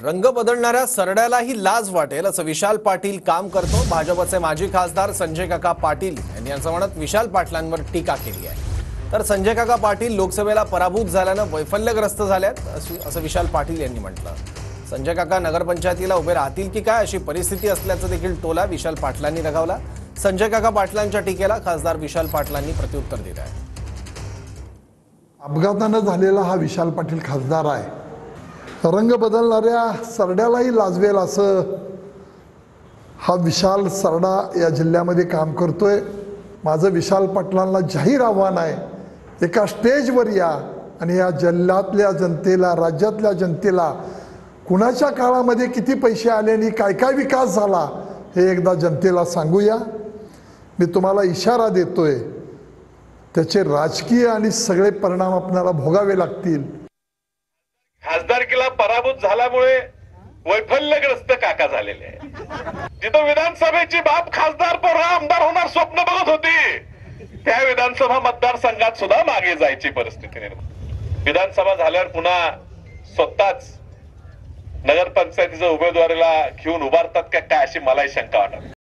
रंग बदलणाऱ्या सरड्यालाही लाज वाटेल असं विशाल पाटील काम करतो। भाजपचे माजी खासदार संजय काका पाटील यांनी असं म्हणत विशाल पाटलांवर टीका केली आहे। तर संजय काका पाटील लोकसभेला पराभूत झाल्यानं वैफल्यग्रस्त झाल्यात असं विशाल पाटील यांनी म्हटलं। संजय काका नगरपंचायतीला उभे राहतील की काय अशी परिस्थिती असल्याचं देखील टोला विशाल पाटलांनी लगावला। संजय काका पाटलांच्या टीकेला खासदार विशाल पाटलांनी प्रत्युत्तर दिलं आहे। अपघातानं झालेला हा विशाल पाटील खासदार आहे। रंग बदलणाऱ्या सरड्यालाही लाजवेल असं हा विशाल सरडा या जिल्ह्यामध्ये काम करतोय। माझं विशाल पाटलांना जाहीर आव्हान आहे, एका स्टेजवर या आणि या जिल्ह्यातल्या जनतेला, राज्यातल्या जनतेला कुणाच्या काळामध्ये किती पैसे आले आणि काय काय विकास झाला हे एकदा जनतेला सांगूया। मी तुम्हाला इशारा देतोय, त्याचे राजकीय आणि सगळे परिणाम आपल्याला भोगावे लागतील। खासदारकीला पराभूत झाल्यामुळे वैफल्यग्रस्त काका झालेले आहे। जिथं विधानसभेची बाप खासदार पर आमदार होणार स्वप्न बघत होती, त्या विधानसभा मतदारसंघात सुद्धा मागे जायची परिस्थिती निर्माण। विधानसभा झाल्यावर पुन्हा स्वतःच नगरपंचायतीच्या उमेदवारीला घेऊन उभारतात का काय अशी मलाही शंका वाटत।